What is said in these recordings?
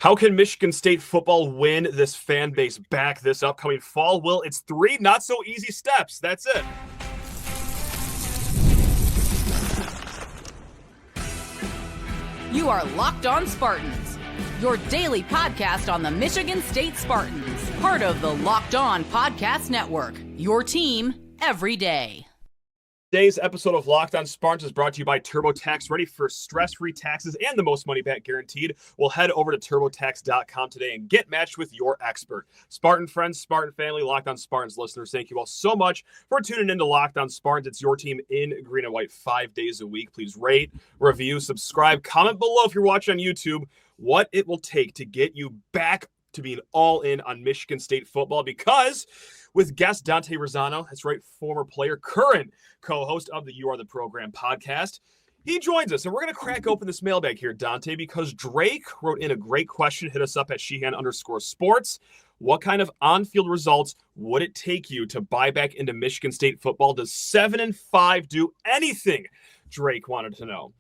How can Michigan State football win this fan base back this upcoming fall? Well, it's 3 not so easy steps. That's it. You are Locked On Spartans, your daily podcast on the Michigan State Spartans, part of the Locked On Podcast Network, your team every day. Today's episode of Locked On Spartans is brought to you by TurboTax. Ready for stress-free taxes and the most money back guaranteed? Well, head over to TurboTax.com today and get matched with your expert. Spartan friends, Spartan family, Locked On Spartans listeners, thank you all so much for tuning in to Locked On Spartans. It's your team in green and white 5 days a week. Please rate, review, subscribe, comment below if you're watching on YouTube what it will take to get you back to being all in on Michigan State football, because with guest Dante Razzano, that's right, former player, current co-host of the You Are the Program podcast, he joins us, and we're going to crack open this mailbag here, Dante, because Drake wrote in a great question. Hit us up at Sheehan_sports. What kind of on-field results would it take you to buy back into Michigan State football? Does 7-5 do anything? Drake wanted to know.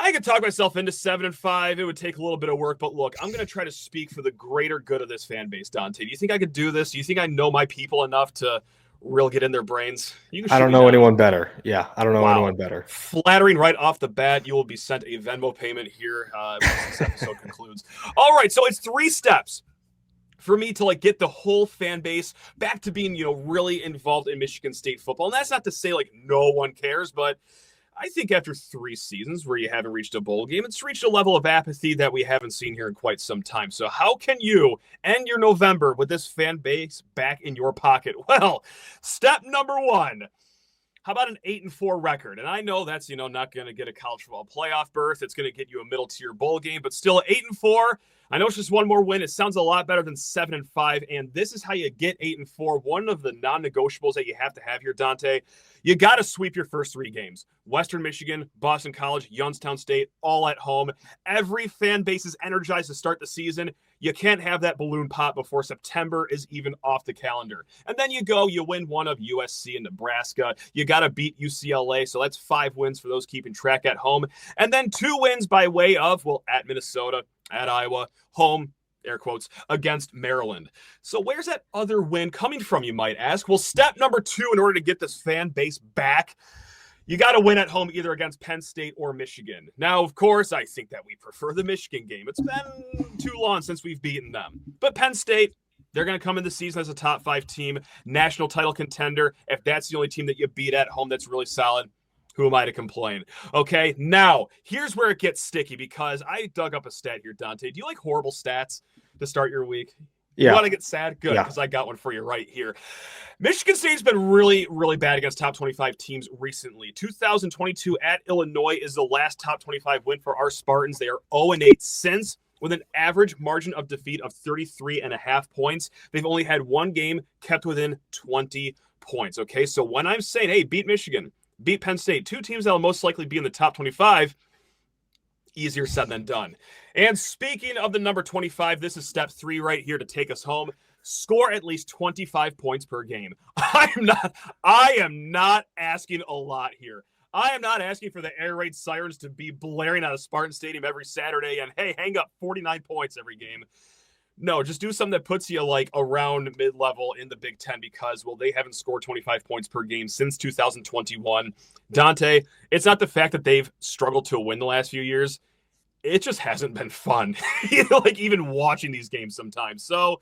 I could talk myself into 7-5. It would take a little bit of work, but look, I'm going to try to speak for the greater good of this fan base, Dante. Do you think I could do this? Do you think I know my people enough to really get in their brains? I don't know anyone better. Yeah, I don't know anyone better. Flattering right off the bat. You will be sent a Venmo payment here once this episode concludes. All right, so it's 3 steps for me to get the whole fan base back to being, really involved in Michigan State football. And that's not to say no one cares, but I think after 3 seasons where you haven't reached a bowl game, it's reached a level of apathy that we haven't seen here in quite some time. So how can you end your November with this fan base back in your pocket? Well, step number 1. How about an 8-4 record? And I know that's, not going to get a college football playoff berth. It's going to get you a middle tier bowl game, but still 8-4. I know it's just one more win. It sounds a lot better than 7-5. And this is how you get 8-4. One of the non-negotiables that you have to have here, Dante, you got to sweep your first 3 games. Western Michigan, Boston College, Youngstown State, all at home. Every fan base is energized to start the season. You can't have that balloon pop before September is even off the calendar. And then you win one of USC and Nebraska. You got to beat UCLA. So that's 5 wins for those keeping track at home. And then 2 wins by way of, at Minnesota, at Iowa, home, air quotes, against Maryland. So where's that other win coming from, you might ask? Well, step number 2, in order to get this fan base back, you got to win at home either against Penn State or Michigan. Now, of course, I think that we prefer the Michigan game. It's been too long since we've beaten them. But Penn State, they're going to come in the season as a top 5 team, national title contender. If that's the only team that you beat at home that's really solid, who am I to complain? Okay, now, here's where it gets sticky, because I dug up a stat here, Dante. Do you like horrible stats to start your week? Yeah. You want to get sad? Good, because I got one for you right here. Michigan State's been really, really bad against top 25 teams recently. 2022 at Illinois is the last top 25 win for our Spartans. They are 0-8 since, with an average margin of defeat of 33.5 points. They've only had 1 game kept within 20 points, okay? So when I'm saying, hey, beat Michigan, beat Penn State, 2 teams that will most likely be in the top 25, easier said than done. And speaking of the number 25, this is step 3 right here to take us home. Score at least 25 points per game. I am not asking a lot here. I am not asking for the air raid sirens to be blaring out of Spartan Stadium every Saturday and, hey, hang up 49 points every game. No, just do something that puts you around mid-level in the Big Ten, because, they haven't scored 25 points per game since 2021. Dante, it's not the fact that they've struggled to win the last few years. It just hasn't been fun, even watching these games sometimes. So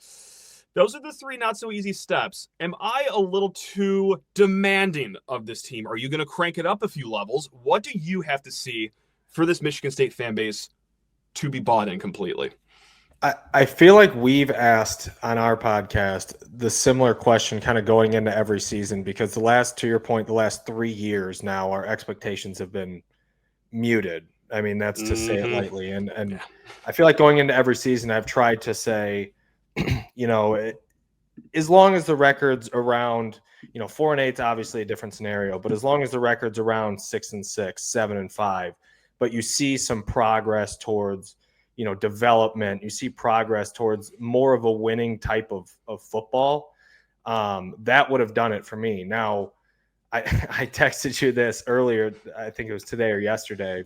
those are the 3 not so easy steps. Am I a little too demanding of this team? Are you going to crank it up a few levels? What do you have to see for this Michigan State fan base to be bought in completely? I feel like we've asked on our podcast the similar question kind of going into every season, because to your point, the last 3 years now, our expectations have been muted. I mean, that's to say it lightly. And yeah. I feel like going into every season, I've tried to say, as long as the record's around, 4-8 is obviously a different scenario, but as long as the record's around 6-6, 7-5, but you see some progress towards development, you see progress towards more of a winning type of football, that would have done it for me. Now, I texted you this earlier, I think it was today or yesterday.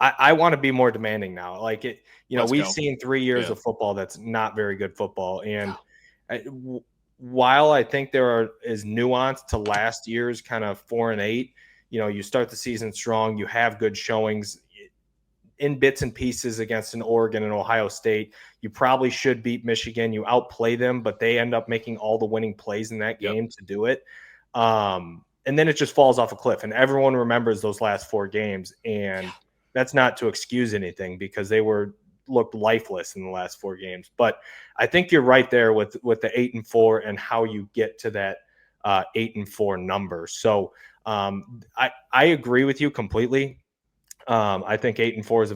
I want to be more demanding now. Like it, we've go. seen 3 years of football that's not very good football. And while I think there is nuance to last year's kind of 4-8, you start the season strong, you have good showings in bits and pieces against an Oregon and Ohio State. You probably should beat Michigan. You outplay them, but they end up making all the winning plays in that game to do it. And then it just falls off a cliff, and everyone remembers those last 4 games. And that's not to excuse anything, because they looked lifeless in the last 4 games. But I think you're right there with the 8-4 and how you get to that 8-4 number. So I agree with you completely. I think 8-4 is a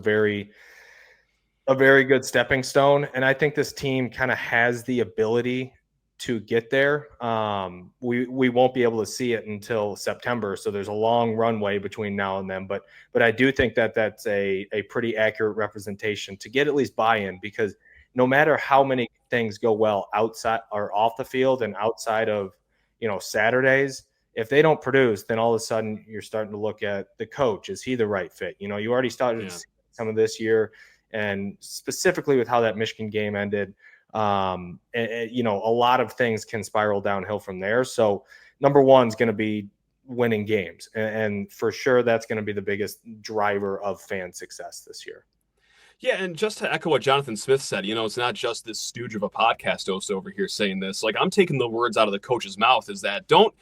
very good stepping stone, and I think this team kind of has the ability to get there. We won't be able to see it until September, so there's a long runway between now and then. But I do think that that's a pretty accurate representation to get at least buy-in, because no matter how many things go well outside or off the field and outside of Saturdays, if they don't produce, then all of a sudden you're starting to look at the coach. Is he the right fit? You already started to see some of this year, and specifically with how that Michigan game ended. A lot of things can spiral downhill from there. So number one is going to be winning games. And for sure, that's going to be the biggest driver of fan success this year. Yeah, and just to echo what Jonathan Smith said, it's not just this stooge of a podcast host over here saying this. Like, I'm taking the words out of the coach's mouth, is that don't,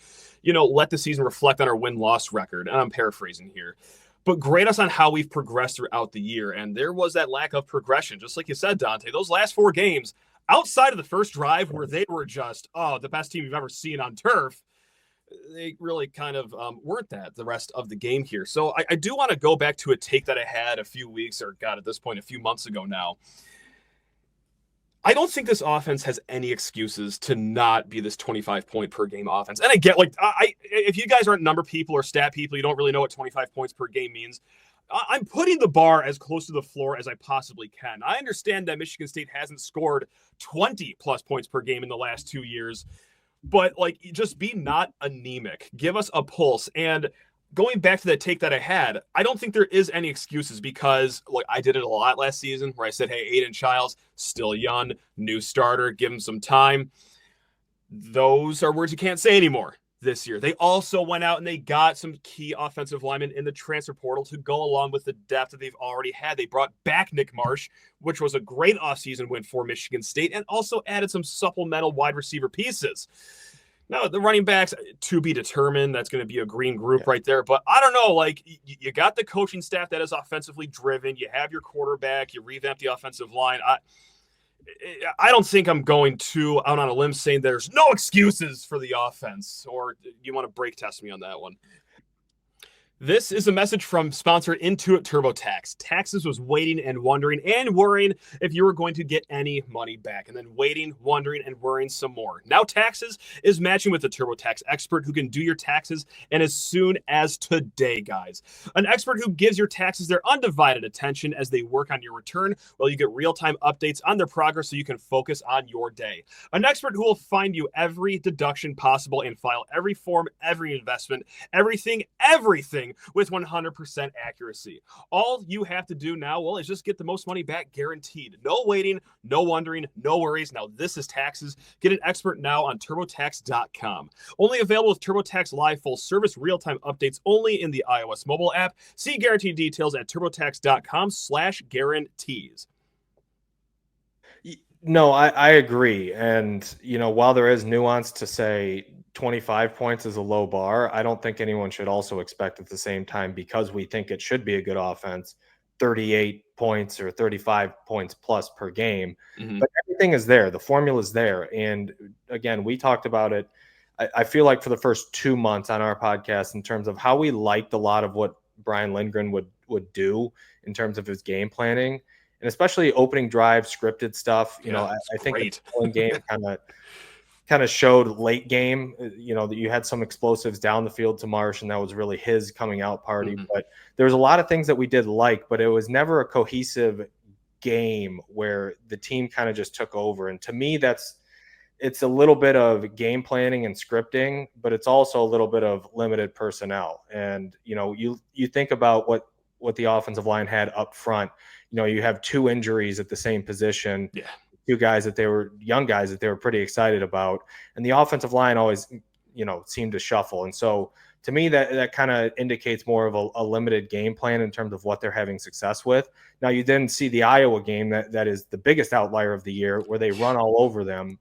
let the season reflect on our win-loss record. And I'm paraphrasing here. But grade us on how we've progressed throughout the year. And there was that lack of progression. Just like you said, Dante, those last 4 games, outside of the first drive where they were just, the best team you've ever seen on turf, they really kind of weren't that the rest of the game here. So I do want to go back to a take that I had a few weeks, or God, at this point, a few months ago now. I don't think this offense has any excuses to not be this 25-point per game offense. And I get, if you guys aren't number people or stat people, you don't really know what 25 points per game means. I'm putting the bar as close to the floor as I possibly can. I understand that Michigan State hasn't scored 20-plus points per game in the last 2 years, but just be not anemic. Give us a pulse. And going back to that take that I had, I don't think there is any excuses, because I did it a lot last season where I said, hey, Aidan Chiles, still young, new starter, give him some time. Those are words you can't say anymore this year. They also went out and they got some key offensive linemen in the transfer portal to go along with the depth that they've already had. They brought back Nick Marsh, which was a great offseason win for Michigan State, and also added some supplemental wide receiver pieces. Now, the running backs, to be determined. That's going to be a green group right there. But I don't know, you got the coaching staff that is offensively driven. You have your quarterback. You revamp the offensive line. I don't think I'm going too out on a limb saying there's no excuses for the offense. Or you want to break test me on that one? This is a message from sponsor Intuit TurboTax. Taxes was waiting and wondering and worrying if you were going to get any money back, and then waiting, wondering, and worrying some more. Now Taxes is matching with a TurboTax expert who can do your taxes, and as soon as today, guys. An expert who gives your taxes their undivided attention as they work on your return, while you get real-time updates on their progress so you can focus on your day. An expert who will find you every deduction possible and file every form, every investment, everything with 100% accuracy. All you have to do now, is just get the most money back guaranteed. No waiting, no wondering, no worries. Now this is Taxes. Get an expert now on TurboTax.com. Only available with TurboTax Live Full Service, real-time updates only in the iOS mobile app. See guarantee details at TurboTax.com/guarantees. No, I agree. And, while there is nuance to say 25 points is a low bar, I don't think anyone should also expect at the same time, because we think it should be a good offense, 38 points or 35 points plus per game. Mm-hmm. But everything is there. The formula is there. And again, we talked about it, I feel like, for the first 2 months on our podcast, in terms of how we liked a lot of what Brian Lindgren would do in terms of his game planning. And especially opening drive, scripted stuff. I think the game kind of showed late game, that you had some explosives down the field to Marsh, and that was really his coming out party. Mm-hmm. But there was a lot of things that we did but it was never a cohesive game where the team kind of just took over. And to me, it's a little bit of game planning and scripting, but it's also a little bit of limited personnel. And, you think about what what the offensive line had up front. You have 2 injuries at the same position. Yeah. 2 guys that they were young guys that they were pretty excited about. And the offensive line always, seemed to shuffle. And so to me, that kind of indicates more of a limited game plan in terms of what they're having success with. Now, you didn't see the Iowa game that is the biggest outlier of the year where they run all over them.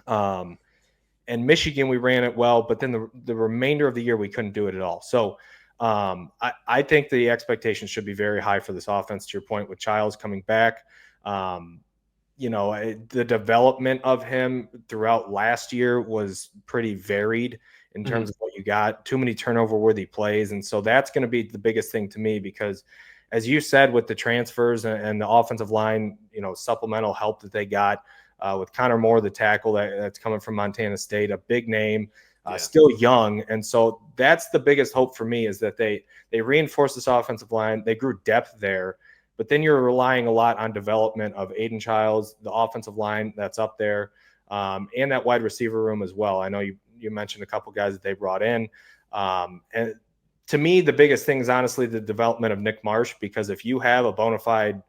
And Michigan, we ran it well, but then the remainder of the year, we couldn't do it at all. So I think the expectations should be very high for this offense, to your point, with Chiles coming back. The development of him throughout last year was pretty varied in terms of what you got. Too many turnover-worthy plays. And so that's going to be the biggest thing to me because, as you said, with the transfers and the offensive line, supplemental help that they got with Connor Moore, the tackle that's coming from Montana State, a big name, still young. And so that's the biggest hope for me is that they reinforce this offensive line. They grew depth there. But then you're relying a lot on development of Aidan Chiles, the offensive line that's up there, and that wide receiver room as well. I know you mentioned a couple guys that they brought in. And to me, the biggest thing is honestly the development of Nick Marsh, because if you have a bona fide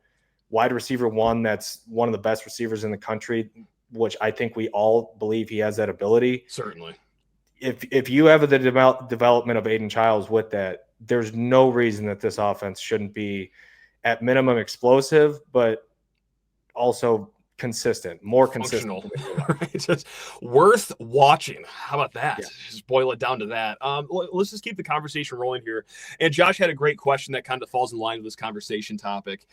wide receiver one that's one of the best receivers in the country, which I think we all believe he has that ability. Certainly. If you have the development of Aidan Chiles with that, there's no reason that this offense shouldn't be at minimum explosive, but also more consistent. Right? Just worth watching. How about that? Yeah. Just boil it down to that. Let's just keep the conversation rolling here. And Josh had a great question that kind of falls in line with this conversation topic.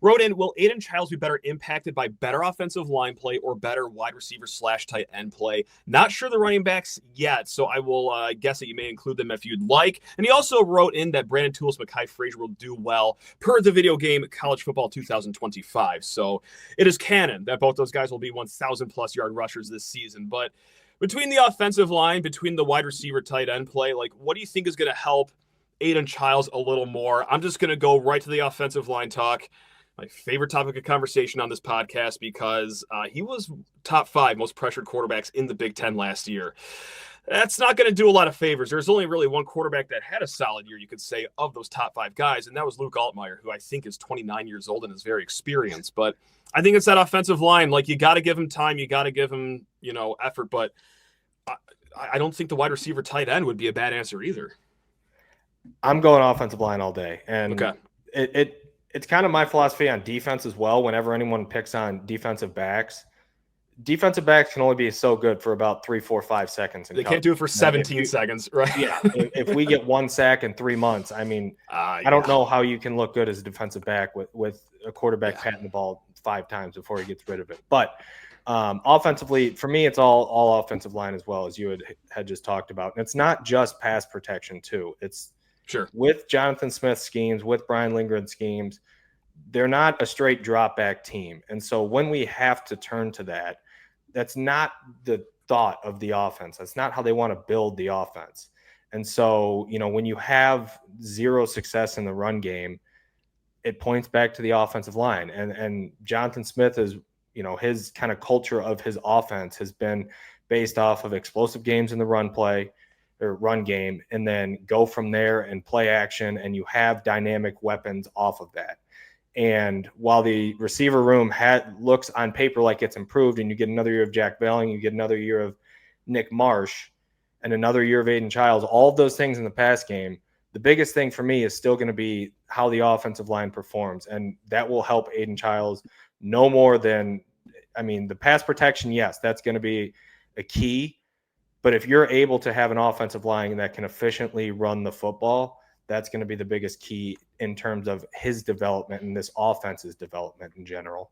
Wrote in, will Aidan Chiles be better impacted by better offensive line play or better wide receiver / tight end play? Not sure the running backs yet, so I will guess that you may include them if you'd like. And he also wrote in that Brandon Tools, Mekhi Frazier will do well per the video game College Football 2025. So it is canon that both those guys will be 1,000+ yard rushers this season. But between the offensive line, between the wide receiver tight end play, what do you think is going to help Aidan Chiles a little more? I'm just going to go right to the offensive line talk. My favorite topic of conversation on this podcast because he was top 5 most pressured quarterbacks in the Big Ten last year. That's not going to do a lot of favors. There's only really one quarterback that had a solid year, you could say, of those top 5 guys, and that was Luke Altmaier, who I think is 29 years old and is very experienced. But I think it's that offensive line. You got to give him time. You got to give him, effort. But I don't think the wide receiver tight end would be a bad answer either. I'm going offensive line all day. And okay. It's kind of my philosophy on defense as well. Whenever anyone picks on defensive backs can only be so good for about 3, 4, 5 seconds. They can't do it for 17 seconds, right? Yeah. If we get 1 sack in 3 months, I mean, I don't know how you can look good as a defensive back with a quarterback patting the ball 5 times before he gets rid of it. But offensively, for me, it's all offensive line as well, as you had just talked about. And it's not just pass protection too. It's sure with Jonathan Smith's schemes, with Brian Lindgren's schemes, they're not a straight drop back team. And so when we have to turn to that, that's not the thought of the offense. That's not how they want to build the offense. And so, when you have 0 success in the run game, it points back to the offensive line. And Jonathan Smith is, his kind of culture of his offense has been based off of explosive games in the run game, and then go from there and play action. And you have dynamic weapons off of that. And while the receiver room looks on paper like it's improved, and you get another year of Jack Belling, you get another year of Nick Marsh, and another year of Aidan Chiles, all of those things in the pass game, the biggest thing for me is still going to be how the offensive line performs. And that will help Aidan Chiles no more than, the pass protection, yes, that's going to be a key. But if you're able to have an offensive line that can efficiently run the football, that's going to be the biggest key in terms of his development and this offense's development in general.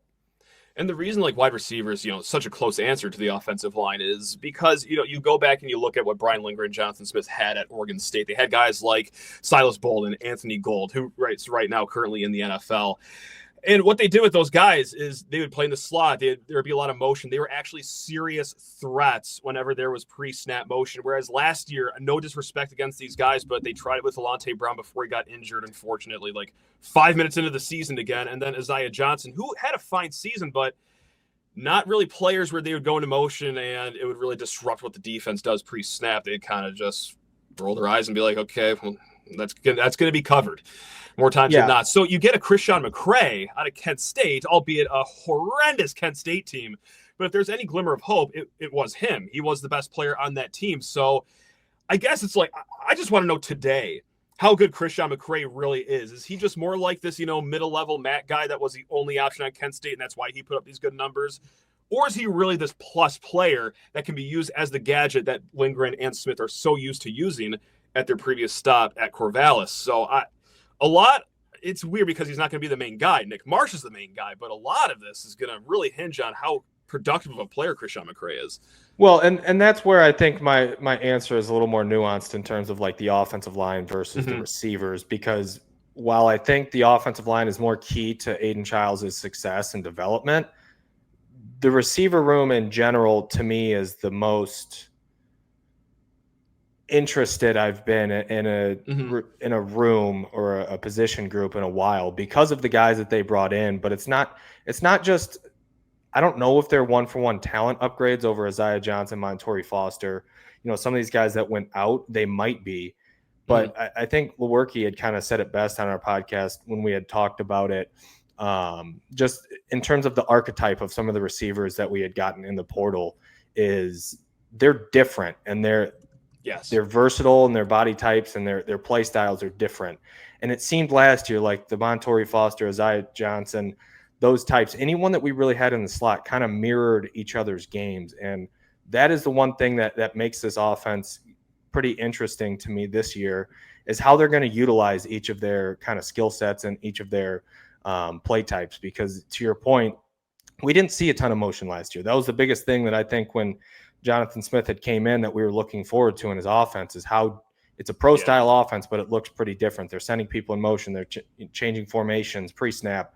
And the reason wide receivers, such a close answer to the offensive line is because, you go back and you look at what Brian Lindgren and Jonathan Smith had at Oregon State. They had guys like Silas Bolden, Anthony Gold, who right now currently in the NFL. And what they did with those guys is they would play in the slot. There would be a lot of motion. They were actually serious threats whenever there was pre-snap motion. Whereas last year, no disrespect against these guys, but they tried it with Haladay Brown before he got injured, unfortunately, 5 minutes into the season again. And then Isaiah Johnson, who had a fine season, but not really players where they would go into motion and it would really disrupt what the defense does pre-snap. They'd kind of just roll their eyes and be like, okay, well, That's going to be covered more times than not. So you get a Christian McCray out of Kent State, albeit a horrendous Kent State team. But if there's any glimmer of hope, it was him. He was the best player on that team. So I guess it's like, I just want to know today how good Christian McCray really is. Is he just more like this, middle level Matt guy that was the only option on Kent State, and that's why he put up these good numbers? Or is he really this plus player that can be used as the gadget that Lindgren and Smith are so used to using at their previous stop at Corvallis? So it's weird because he's not going to be the main guy. Nick Marsh is the main guy, but a lot of this is going to really hinge on how productive of a player Christian McCray is. Well, and that's where I think my answer is a little more nuanced in terms of like the offensive line versus the receivers, because while I think the offensive line is more key to Aidan Chiles' success and development, the receiver room in general to me is the most interested I've been in a room or a position group in a while because of the guys that they brought in. But it's not just, I don't know if they're 1-for-1 talent upgrades over Isaiah Johnson, Montori Foster. Some of these guys that went out, they might be. But I think Lewerke had kind of said it best on our podcast when we had talked about it, just in terms of the archetype of some of the receivers that we had gotten in the portal, is they're different and they're versatile, and their body types and their play styles are different. And it seemed last year like the Montori Foster, Isaiah Johnson, those types, anyone that we really had in the slot kind of mirrored each other's games. And that is the one thing that makes this offense pretty interesting to me this year, is how they're going to utilize each of their kind of skill sets and each of their play types. Because to your point, we didn't see a ton of motion last year. That was the biggest thing that I think when Jonathan Smith had came in that we were looking forward to in his offense, is how it's a pro style offense, but it looks pretty different. They're sending people in motion. They're changing formations, pre-snap,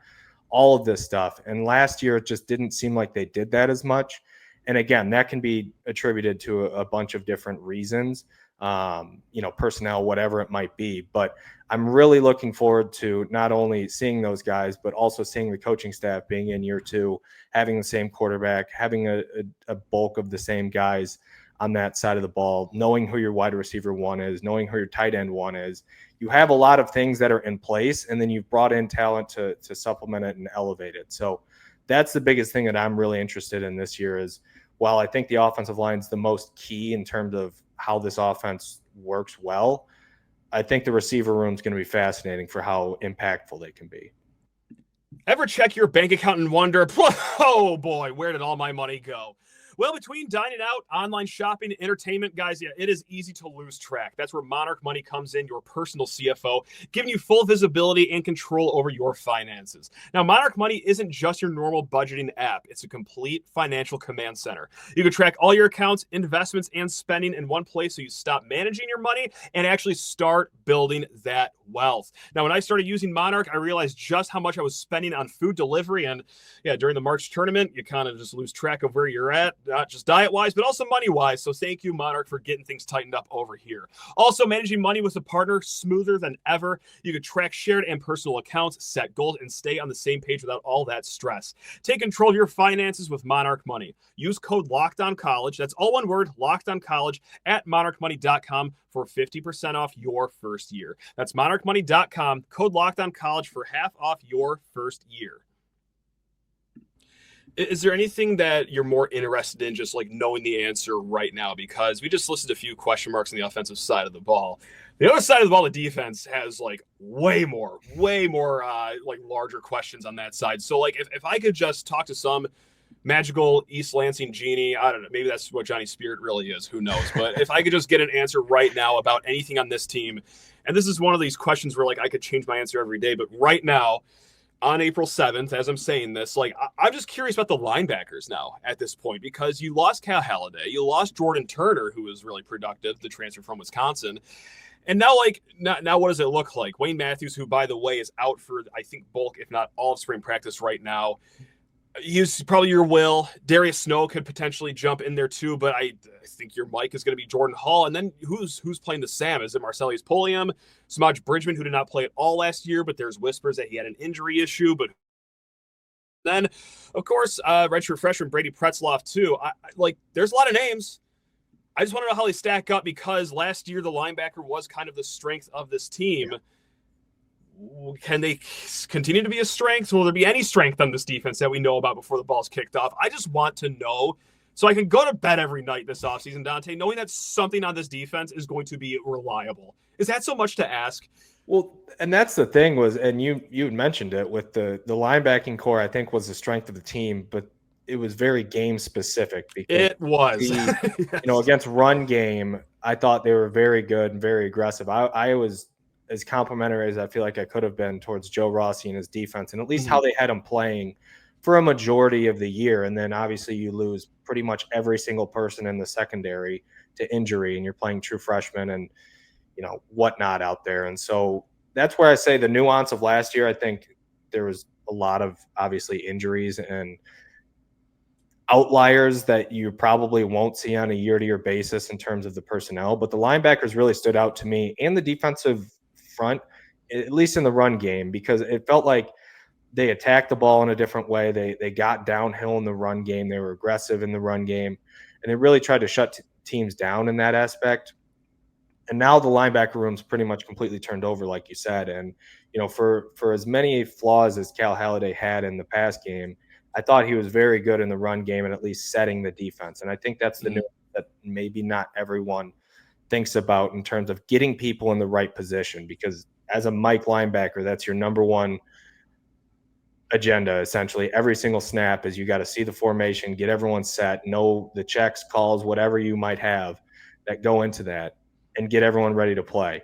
all of this stuff. And last year, it just didn't seem like they did that as much. And again, that can be attributed to a bunch of different reasons, personnel, whatever it might be. But I'm really looking forward to not only seeing those guys, but also seeing the coaching staff being in year two, having the same quarterback, having a bulk of the same guys on that side of the ball, knowing who your wide receiver one is, knowing who your tight end one is. You have a lot of things that are in place, and then you've brought in talent to supplement it and elevate it. So that's the biggest thing that I'm really interested in this year, is while I think the offensive line is the most key in terms of how this offense works well, I think the receiver room is going to be fascinating for how impactful they can be. Ever check your bank account and wonder, oh boy, where did all my money go? Well, between dining out, online shopping, entertainment, guys, it is easy to lose track. That's where Monarch Money comes in, your personal CFO, giving you full visibility and control over your finances. Now, Monarch Money isn't just your normal budgeting app. It's a complete financial command center. You can track all your accounts, investments, and spending in one place, so you stop managing your money and actually start building that wealth. Now, when I started using Monarch, I realized just how much I was spending on food delivery. And during the March tournament, you kind of just lose track of where you're at. Not just diet-wise, but also money-wise. So thank you, Monarch, for getting things tightened up over here. Also, managing money with a partner, smoother than ever. You can track shared and personal accounts, set goals, and stay on the same page without all that stress. Take control of your finances with Monarch Money. Use code LOCKEDONCollege. That's all one word, LOCKEDONCollege, at monarchmoney.com for 50% off your first year. That's monarchmoney.com, code LOCKEDONCollege for half off your first year. Is there anything that you're more interested in just like knowing the answer right now? Because we just listed a few question marks on the offensive side of the ball. The other side of the ball, the defense has like way more like larger questions on that side. So like if I could just talk to some magical East Lansing genie, I don't know, maybe that's what Johnny Spirit really is, who knows? But if I could just get an answer right now about anything on this team, and this is one of these questions where like I could change my answer every day, but right now, on April 7th, as I'm saying this, like I'm just curious about the linebackers now at this point, because you lost Cal Haladay, you lost Jordan Turner, who was really productive, the transfer from Wisconsin. And now, now what does it look like? Wayne Matthews, who, by the way, is out for, I think, bulk, if not all of spring practice right now. He's probably your will. Darius Snow could potentially jump in there too, but I think your Mike is going to be Jordan Hall. And then who's playing the Sam? Is it Marcellus Polium, Samaj Bridgman, who did not play at all last year, but there's whispers that he had an injury issue. But then, of course, redshirt freshman Brady Pretzloff too. There's a lot of names. I just want to know how they stack up, because last year the linebacker was kind of the strength of this team. Can they continue to be a strength? Will there be any strength on this defense that we know about before the ball's kicked off? I just want to know so I can go to bed every night this offseason, Dante, knowing that something on this defense is going to be reliable. Is that so much to ask? Well, and that's the thing was, and you had mentioned it with the linebacking core, I think was the strength of the team, but it was very game specific. Because it was, yes. Against run game, I thought they were very good and very aggressive. I was as complimentary as I feel like I could have been towards Joe Rossi and his defense, and at least how they had him playing for a majority of the year. And then obviously you lose pretty much every single person in the secondary to injury, and you're playing true freshmen and, whatnot out there. And so that's where I say the nuance of last year, I think there was a lot of obviously injuries and outliers that you probably won't see on a year-to-year basis in terms of the personnel. But the linebackers really stood out to me, and the defensive front, at least in the run game, because it felt like they attacked the ball in a different way. They got downhill in the run game. They were aggressive in the run game, and they really tried to shut teams down in that aspect. And now the linebacker room's pretty much completely turned over, like you said. And, for as many flaws as Cal Haladay had in the pass game, I thought he was very good in the run game and at least setting the defense. And I think that's the new that maybe not everyone thinks about in terms of getting people in the right position, because as a Mike linebacker, that's your number one agenda. Essentially every single snap is you got to see the formation, get everyone set, know the checks, calls, whatever you might have that go into that, and get everyone ready to play.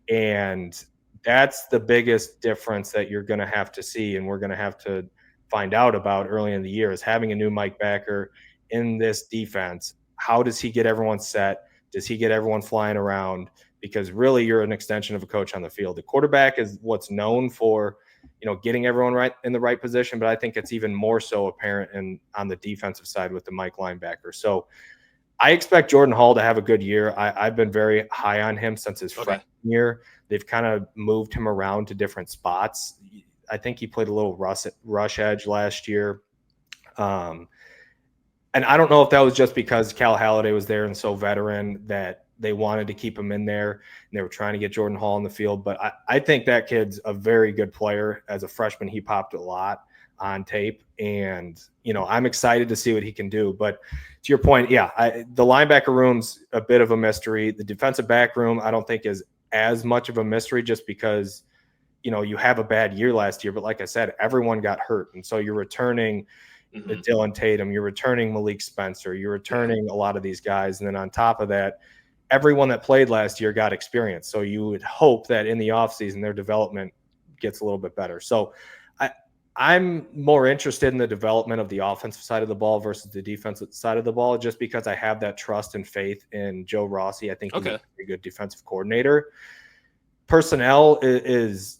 And that's the biggest difference that you're going to have to see, and we're going to have to find out about early in the year, is having a new Mike backer in this defense. How does he get everyone set? Does he get everyone flying around? Because really you're an extension of a coach on the field. The quarterback is what's known for, getting everyone right in the right position, but I think it's even more so apparent on the defensive side with the Mike linebacker. So I expect Jordan Hall to have a good year. I've been very high on him since his freshman year. They've kind of moved him around to different spots. I think he played a little rush edge last year. And I don't know if that was just because Cal Haladay was there and so veteran that they wanted to keep him in there and they were trying to get Jordan Hall in the field. But I think that kid's a very good player. As a freshman, he popped a lot on tape, and I'm excited to see what he can do. But to your point, the linebacker room's a bit of a mystery. The defensive back room I don't think is as much of a mystery, just because you have a bad year last year, but like I said, everyone got hurt, and so you're returning Dylan Tatum, you're returning Malik Spencer, you're returning a lot of these guys, and then on top of that, everyone that played last year got experience. So you would hope that in the offseason their development gets a little bit better. So I'm more interested in the development of the offensive side of the ball versus the defensive side of the ball, just because I have that trust and faith in Joe Rossi. I think he's a very good defensive coordinator. Personnel is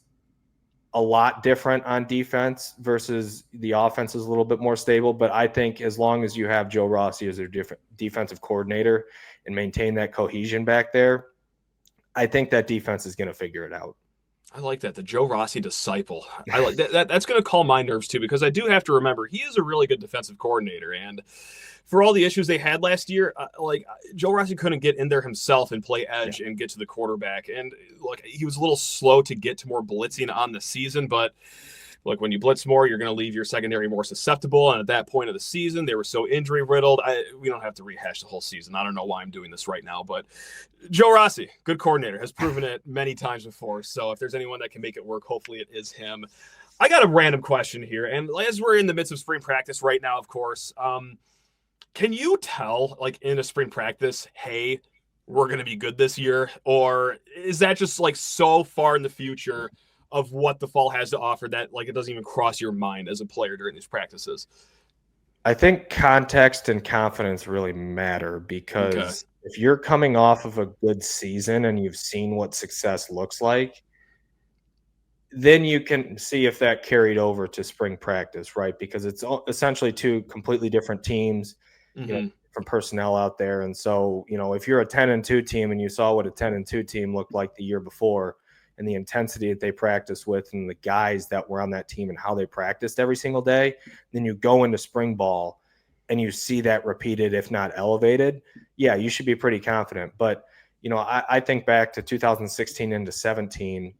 a lot different on defense versus the offense is a little bit more stable. But I think as long as you have Joe Rossi as their defensive coordinator and maintain that cohesion back there, I think that defense is going to figure it out. I like that. The Joe Rossi disciple. I like that. That's going to calm my nerves too, because I do have to remember he is a really good defensive coordinator. And for all the issues they had last year, Joe Rossi couldn't get in there himself and play edge and get to the quarterback. And he was a little slow to get to more blitzing on the season, but when you blitz more, you're going to leave your secondary more susceptible. And at that point of the season, they were so injury riddled. We don't have to rehash the whole season. I don't know why I'm doing this right now, but Joe Rossi, good coordinator, has proven it many times before. So if there's anyone that can make it work, hopefully it is him. I got a random question here. And as we're in the midst of spring practice right now, of course, can you tell in a spring practice, hey, we're going to be good this year? Or is that just so far in the future of what the fall has to offer that it doesn't even cross your mind as a player during these practices? I think context and confidence really matter, because if you're coming off of a good season and you've seen what success looks like, then you can see if that carried over to spring practice, right? Because it's essentially two completely different teams, different personnel out there. And so, if you're a 10-2 team and you saw what a 10-2 team looked like the year before, and the intensity that they practiced with and the guys that were on that team and how they practiced every single day, then you go into spring ball and you see that repeated, if not elevated, yeah, you should be pretty confident. But, I think back to 2016 into 17,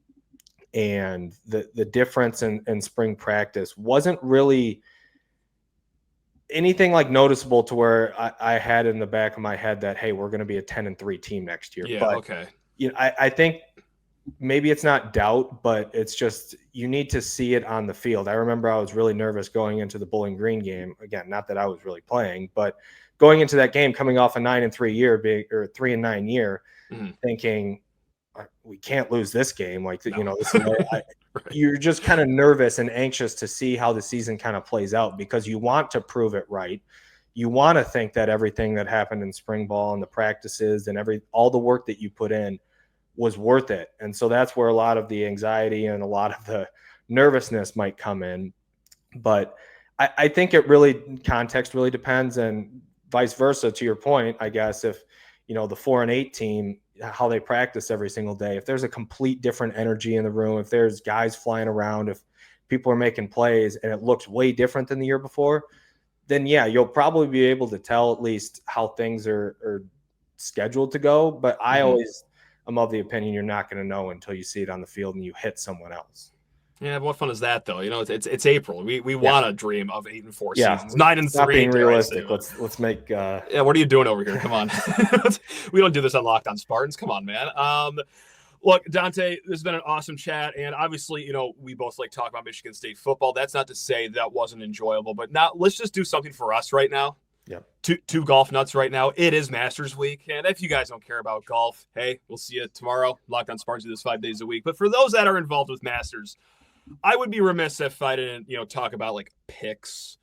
and the difference in spring practice wasn't really anything like noticeable to where I had in the back of my head that, hey, we're going to be a 10-3 team next year. Yeah, but, okay. I think maybe it's not doubt, but it's just you need to see it on the field. I remember I was really nervous going into the Bowling Green game. Again, not that I was really playing, but going into that game, coming off a 9-3 year, 3-9 year, thinking we can't lose this game. Like, No. this is right. You're just kind of nervous and anxious to see how the season kind of plays out because you want to prove it right. You want to think that everything that happened in spring ball and the practices and all the work that you put in was worth it. And so that's where a lot of the anxiety and a lot of the nervousness might come in. But I think context really depends, and vice versa to your point, I guess, if, the 4-8 team, how they practice every single day, if there's a complete different energy in the room, if there's guys flying around, if people are making plays and it looks way different than the year before, then yeah, you'll probably be able to tell at least how things are scheduled to go. But I always am of the opinion you're not going to know until you see it on the field and you hit someone else. Yeah, but what fun is that though? It's April. We want to dream of 8-4 seasons, 9-3. Not being realistic. Let's make. Yeah, what are you doing over here? Come on, we don't do this on Locked On Spartans. Come on, man. Look, Dante, this has been an awesome chat, and obviously, we both like talk about Michigan State football. That's not to say that wasn't enjoyable, but now let's just do something for us right now. Yeah. Two golf nuts right now. It is Masters Week, and if you guys don't care about golf, hey, we'll see you tomorrow. Locked On Spartans do this 5 days a week. But for those that are involved with Masters, I would be remiss if I didn't, talk about like picks,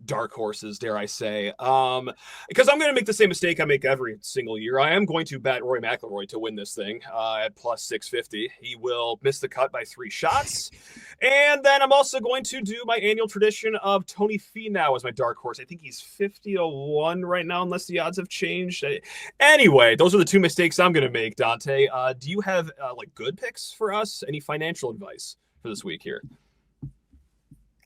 dark horses, dare I say, because I'm going to make the same mistake I make every single year. I am going to bet Rory McIlroy to win this thing at plus 650. He will miss the cut by 3 shots. And then I'm also going to do my annual tradition of Tony Finau as my dark horse. I think he's 50-1 right now, unless the odds have changed. Anyway, those are the 2 mistakes I'm going to make, Dante. Do you have like good picks for us? Any financial advice for this week here?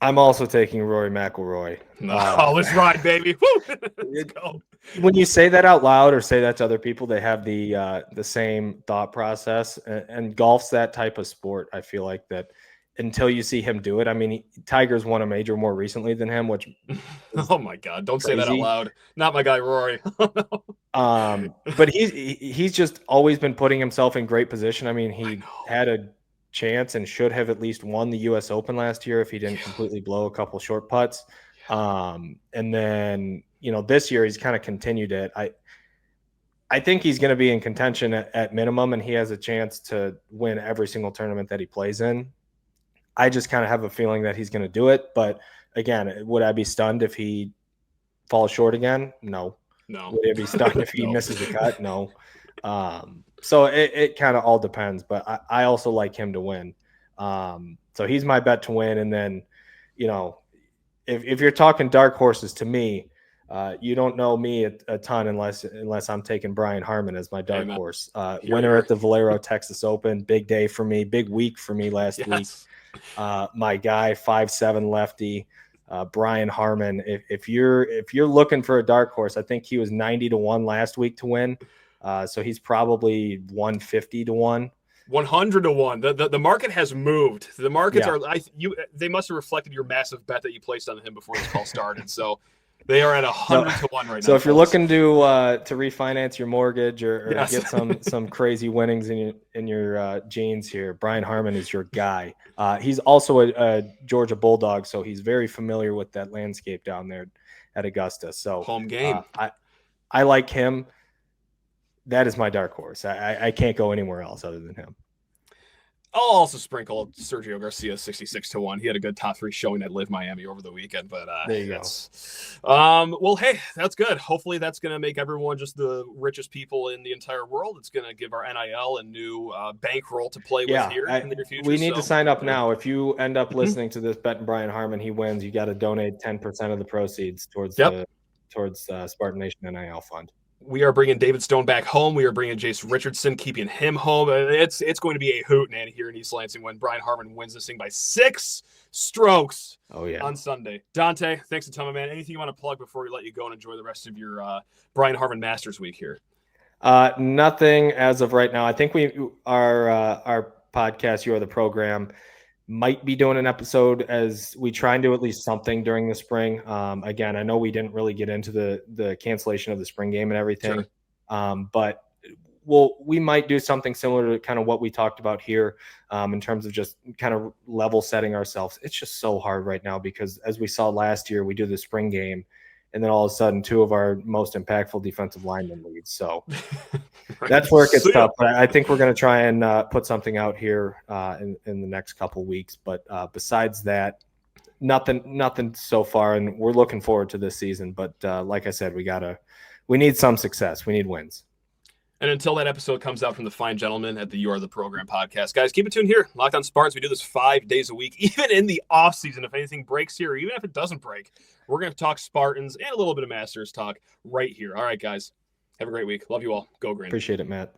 I'm also taking Rory McIlroy. Let's ride, baby. Woo! Let's go. When you say that out loud or say that to other people, they have the same thought process. And golf's that type of sport. I feel like that until you see him do it. I mean, Tiger's won a major more recently than him, which oh my God, don't say that out loud. Not my guy, Rory. But he's just always been putting himself in great position. I mean, he had a chance and should have at least won the U.S. Open last year if he didn't completely blow a couple short putts. And then, this year he's kind of continued it. I think he's going to be in contention at minimum, and he has a chance to win every single tournament that he plays in. I just kind of have a feeling that he's going to do it. But again, would I be stunned if he falls short again? No. Would I be stunned if he misses the cut? No. So it kind of all depends, but I also like him to win. So he's my bet to win. And then, if you're talking dark horses to me, you don't know me a ton unless I'm taking Brian Harman as my dark horse. Winner at the Valero Texas Open. Big day for me. Big week for me last week. My guy, 5'7" lefty. Brian Harman. If you're looking for a dark horse, I think he was 90-1 last week to win. So he's probably 150-1. 100-1. The market has moved. The markets they must have reflected your massive bet that you placed on him before this call started. So they are at 100-1 right now. So if you're looking to refinance your mortgage or get some crazy winnings in your jeans here, Brian Harman is your guy. He's also a Georgia Bulldog, so he's very familiar with that landscape down there at Augusta. So home game. I like him. That is my dark horse. I can't go anywhere else other than him. I'll also sprinkle Sergio Garcia 66-1. He had a good top 3 showing at Live Miami over the weekend, but there you go. Well, hey, that's good. Hopefully that's going to make everyone just the richest people in the entire world. It's going to give our NIL a new bankroll to play with here in the near future. We need to sign up now. If you end up listening to this bet and Brian Harman, he wins, you got to donate 10% of the proceeds towards Spartan Nation NIL fund. We are bringing David Stone back home. We are bringing Jace Richardson, keeping him home. It's going to be a hootenanny here in East Lansing when Brian Harmon wins this thing by 6 strokes on Sunday. Dante, thanks a ton, man. Anything you want to plug before we let you go and enjoy the rest of your Brian Harmon Masters week here? Nothing as of right now. I think our podcast, You Are the Program, might be doing an episode as we try and do at least something during the spring. Again, I know we didn't really get into the cancellation of the spring game and everything, but we might do something similar to kind of what we talked about here in terms of just kind of level setting ourselves. It's just so hard right now because as we saw last year, we do the spring game and then all of a sudden 2 of our most impactful defensive linemen leave. So that's where it gets tough. But I think we're going to try and put something out here in the next couple weeks. But besides that, nothing so far. And we're looking forward to this season. But like I said, we need some success. We need wins. And until that episode comes out from the fine gentleman at the You Are the Program podcast, guys, keep it tuned here. Locked On Spartans. We do this 5 days a week, even in the off season. If anything breaks here, or even if it doesn't break, we're going to talk Spartans and a little bit of Masters talk right here. All right, guys, have a great week. Love you all. Go Green. Appreciate it, Matt.